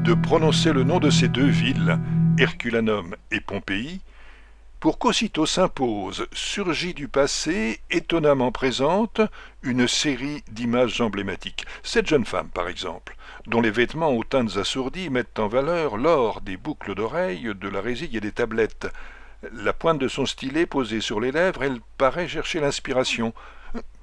de prononcer le nom de ces deux villes, Herculanum et Pompéi, pour qu'aussitôt s'impose, surgie du passé, étonnamment présente, une série d'images emblématiques. Cette jeune femme, par exemple, dont les vêtements aux teintes assourdies mettent en valeur l'or des boucles d'oreilles, de la résille et des tablettes. La pointe de son stylet posée sur les lèvres, elle paraît chercher l'inspiration.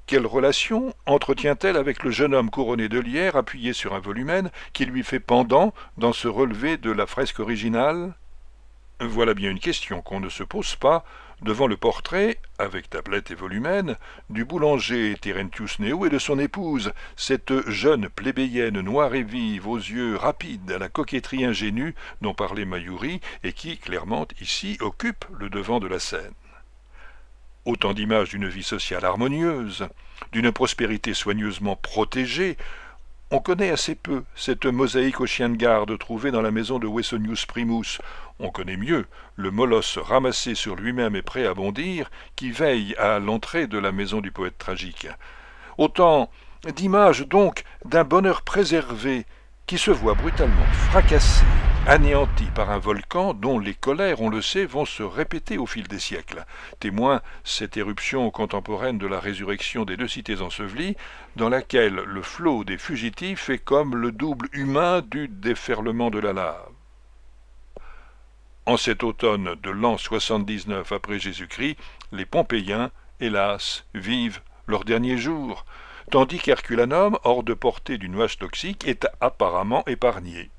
Quelle relation entretient-elle avec le jeune homme couronné de lierre appuyé sur un volumen qui lui fait pendant dans ce relevé de la fresque originale? Voilà bien une question qu'on ne se pose pas devant le portrait, avec tablette et volumen, du boulanger Terentius Neo et de son épouse, cette jeune plébéienne noire et vive, aux yeux rapides, à la coquetterie ingénue dont parlait Mayuri, et qui, clairement, ici, occupe le devant de la scène. Autant d'images d'une vie sociale harmonieuse, d'une prospérité soigneusement protégée. On connaît assez peu cette mosaïque aux chiens de garde trouvée dans la maison de Wessonius Primus. On connaît mieux le molosse ramassé sur lui-même et prêt à bondir, qui veille à l'entrée de la maison du poète tragique. Autant d'images donc d'un bonheur préservé, qui se voit brutalement fracassé, anéanti par un volcan dont les colères, on le sait, vont se répéter au fil des siècles. Témoin cette éruption contemporaine de la résurrection des deux cités ensevelies, dans laquelle le flot des fugitifs est comme le double humain du déferlement de la lave. En cet automne de l'an 79 après Jésus-Christ, les Pompéiens, hélas, vivent leurs derniers jours, tandis qu'Herculanum, hors de portée du nuage toxique, est apparemment épargné.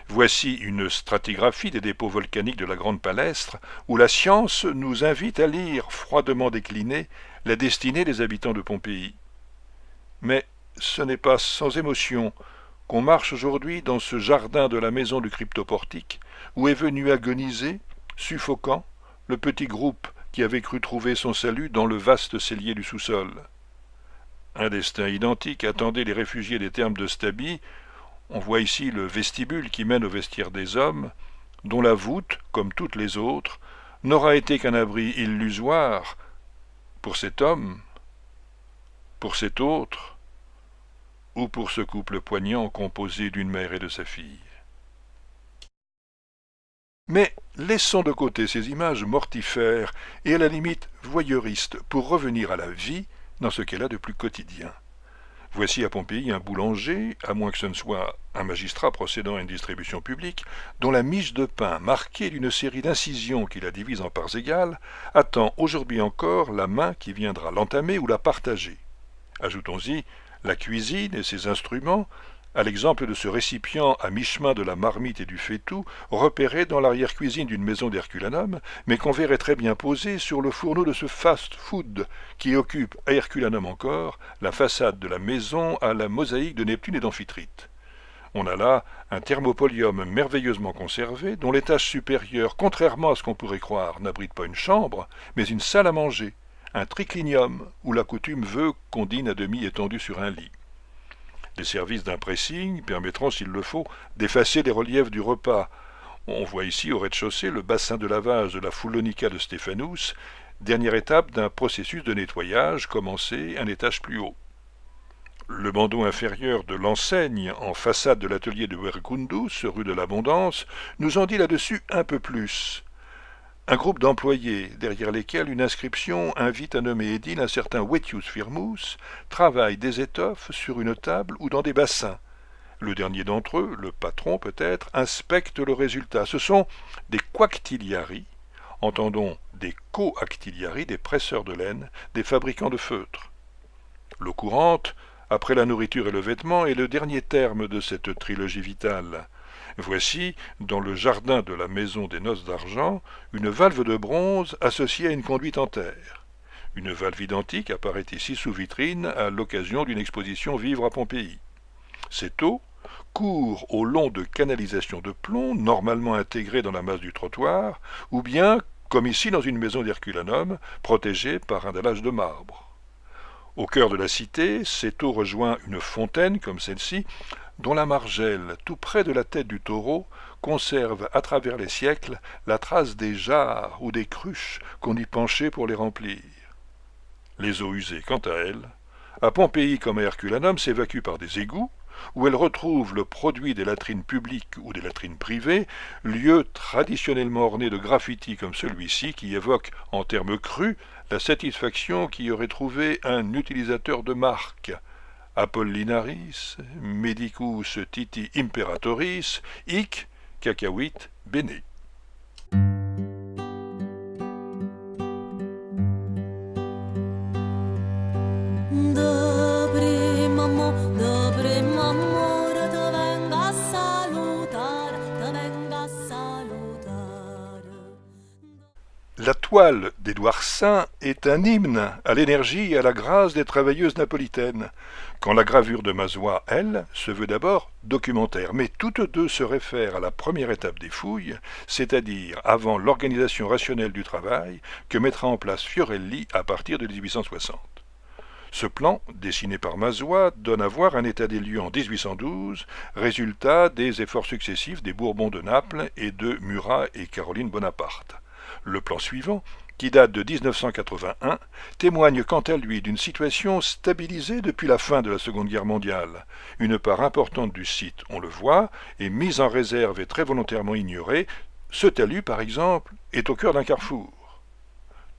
Voici une stratigraphie des dépôts volcaniques de la Grande Palestre, où la science nous invite à lire, froidement déclinée, la destinée des habitants de Pompéi. Mais ce n'est pas sans émotion qu'on marche aujourd'hui dans ce jardin de la maison du cryptoportique, où est venu agoniser, suffocant, le petit groupe qui avait cru trouver son salut dans le vaste cellier du sous-sol. Un destin identique attendait les réfugiés des thermes de Stabie. On voit ici le vestibule qui mène au vestiaire des hommes, dont la voûte, comme toutes les autres, n'aura été qu'un abri illusoire pour cet homme, pour cet autre, ou pour ce couple poignant composé d'une mère et de sa fille. Mais laissons de côté ces images mortifères et à la limite voyeuristes pour revenir à la vie dans ce qu'elle a de plus quotidien. Voici à Pompéi un boulanger, à moins que ce ne soit un magistrat procédant à une distribution publique, dont la miche de pain, marquée d'une série d'incisions qui la divise en parts égales, attend aujourd'hui encore la main qui viendra l'entamer ou la partager. Ajoutons-y la cuisine et ses instruments, à l'exemple de ce récipient à mi-chemin de la marmite et du faitout, repéré dans l'arrière-cuisine d'une maison d'Herculanum, mais qu'on verrait très bien posé sur le fourneau de ce fast-food qui occupe, à Herculanum encore, la façade de la maison à la mosaïque de Neptune et d'Amphitrite. On a là un thermopolium merveilleusement conservé, dont l'étage supérieur, contrairement à ce qu'on pourrait croire, n'abrite pas une chambre, mais une salle à manger, un triclinium, où la coutume veut qu'on dîne à demi étendu sur un lit. Les services d'un pressing permettront, s'il le faut, d'effacer les reliefs du repas. On voit ici au rez-de-chaussée le bassin de lavage de la Foulonica de Stéphanous, dernière étape d'un processus de nettoyage commencé un étage plus haut. Le bandeau inférieur de l'enseigne en façade de l'atelier de Vercundus, rue de l'Abondance, nous en dit là-dessus un peu plus. Un groupe d'employés, derrière lesquels une inscription invite à nommer édile un certain Vettius Firmus, travaille des étoffes sur une table ou dans des bassins. Le dernier d'entre eux, le patron peut-être, inspecte le résultat. Ce sont des quactiliarii, entendons des coactiliarii, des presseurs de laine, des fabricants de feutres. L'eau courante, après la nourriture et le vêtement, est le dernier terme de cette trilogie vitale. Voici, dans le jardin de la maison des noces d'argent, une valve de bronze associée à une conduite en terre. Une valve identique apparaît ici sous vitrine à l'occasion d'une exposition Vivre à Pompéi. Cette eau court au long de canalisations de plomb, normalement intégrées dans la masse du trottoir, ou bien, comme ici dans une maison d'Herculanum, protégée par un dallage de marbre. Au cœur de la cité, cette eau rejoint une fontaine comme celle-ci, dont la margelle, tout près de la tête du taureau, conserve à travers les siècles la trace des jarres ou des cruches qu'on y penchait pour les remplir. Les eaux usées, quant à elles, à Pompéi comme à Herculanum, s'évacuent par des égouts, où elle retrouve le produit des latrines publiques ou des latrines privées, lieu traditionnellement orné de graffitis comme celui-ci qui évoque, en termes crus, la satisfaction qu'y aurait trouvé un utilisateur de marque. Apollinaris, medicus titi imperatoris, hic, cacavit bene. La toile d'Édouard Saint est un hymne à l'énergie et à la grâce des travailleuses napolitaines, quand la gravure de Mazois, elle, se veut d'abord documentaire, mais toutes deux se réfèrent à la première étape des fouilles, c'est-à-dire avant l'organisation rationnelle du travail que mettra en place Fiorelli à partir de 1860. Ce plan, dessiné par Mazois, donne à voir un état des lieux en 1812, résultat des efforts successifs des Bourbons de Naples et de Murat et Caroline Bonaparte. Le plan suivant, qui date de 1981, témoigne quant à lui d'une situation stabilisée depuis la fin de la Seconde Guerre mondiale. Une part importante du site, on le voit, est mise en réserve et très volontairement ignorée. Ce talus, par exemple, est au cœur d'un carrefour.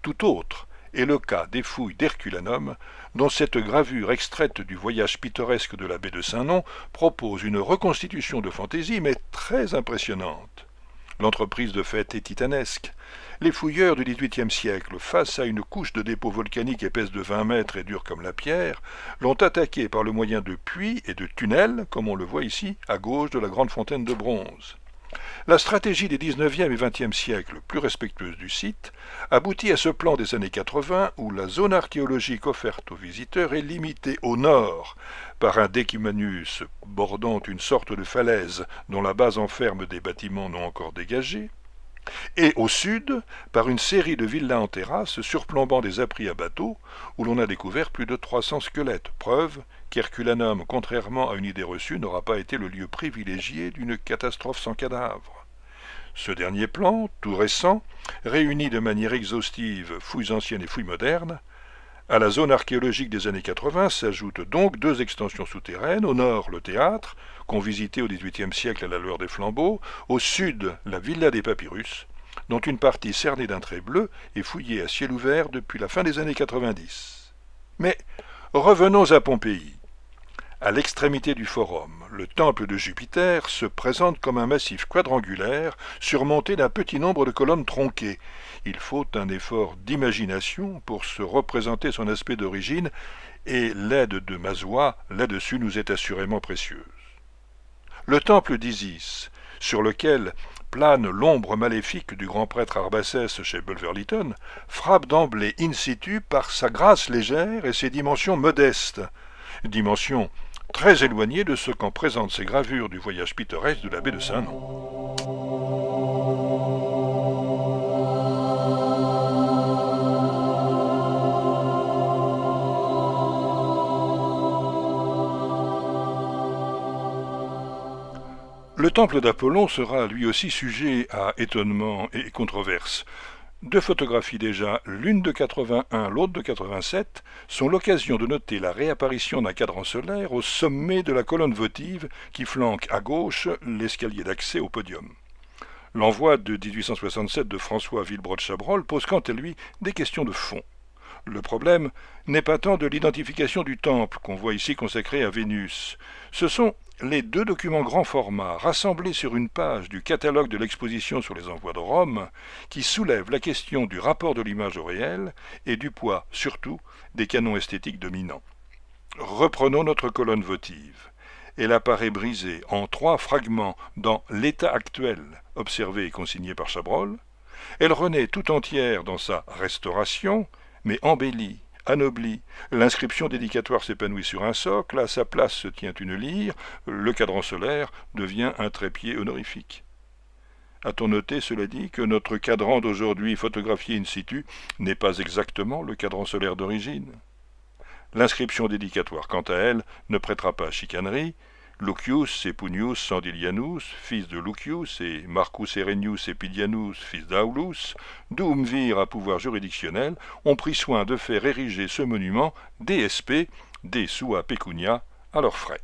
Tout autre est le cas des fouilles d'Herculanum, dont cette gravure extraite du voyage pittoresque de la baie de Saint-Nom propose une reconstitution de fantaisie, mais très impressionnante. L'entreprise de fait est titanesque. Les fouilleurs du XVIIIe siècle, face à une couche de dépôt volcanique épaisse de 20 mètres et dure comme la pierre, l'ont attaqué par le moyen de puits et de tunnels, comme on le voit ici, à gauche de la grande fontaine de bronze. La stratégie des XIXe et XXe siècles, plus respectueuse du site, aboutit à ce plan des années 80 où la zone archéologique offerte aux visiteurs est limitée au nord par un decumanus bordant une sorte de falaise dont la base enferme des bâtiments non encore dégagés, et au sud par une série de villas en terrasse surplombant des abris à bateaux où l'on a découvert plus de 300 squelettes, preuve qu'Herculanum, contrairement à une idée reçue, n'aura pas été le lieu privilégié d'une catastrophe sans cadavre. Ce dernier plan, tout récent, réunit de manière exhaustive fouilles anciennes et fouilles modernes. À la zone archéologique des années 80 s'ajoutent donc deux extensions souterraines, au nord le théâtre, qu'on visitait au XVIIIe siècle à la lueur des flambeaux, au sud la villa des papyrus, dont une partie cernée d'un trait bleu est fouillée à ciel ouvert depuis la fin des années 90. Mais revenons à Pompéi. À l'extrémité du forum, le temple de Jupiter se présente comme un massif quadrangulaire surmonté d'un petit nombre de colonnes tronquées. Il faut un effort d'imagination pour se représenter son aspect d'origine, et l'aide de Mazois là-dessus nous est assurément précieuse. Le temple d'Isis, sur lequel plane l'ombre maléfique du grand prêtre Arbacès chez Bulwer-Lytton, frappe d'emblée in situ par sa grâce légère et ses dimensions modestes, dimensions très éloignées de ce qu'en présentent ces gravures du voyage pittoresque de la baie de Saint-Nom. Le temple d'Apollon sera lui aussi sujet à étonnement et controverse. Deux photographies déjà, l'une de 81, l'autre de 87, sont l'occasion de noter la réapparition d'un cadran solaire au sommet de la colonne votive qui flanque à gauche l'escalier d'accès au podium. L'envoi de 1867 de François Villebrod-Chabrol pose quant à lui des questions de fond. Le problème n'est pas tant de l'identification du temple qu'on voit ici consacré à Vénus. Ce sont les deux documents grand format rassemblés sur une page du catalogue de l'exposition sur les envois de Rome qui soulèvent la question du rapport de l'image au réel et du poids, surtout, des canons esthétiques dominants. Reprenons notre colonne votive. Elle apparaît brisée en 3 fragments dans l'état actuel, observé et consigné par Chabrol. Elle renaît tout entière dans sa restauration, mais embellie, anoblie. L'inscription dédicatoire s'épanouit sur un socle, à sa place se tient une lyre, le cadran solaire devient un trépied honorifique. A-t-on noté, cela dit, que notre cadran d'aujourd'hui photographié in situ n'est pas exactement le cadran solaire d'origine? L'inscription dédicatoire, quant à elle, ne prêtera pas à chicanerie. Lucius et Punius Sandilianus, fils de Lucius, et Marcus Erenius Epidianus, fils d'Aulus, Doumvir à pouvoir juridictionnel, ont pris soin de faire ériger ce monument DSP, des sua pecunia, à leurs frais.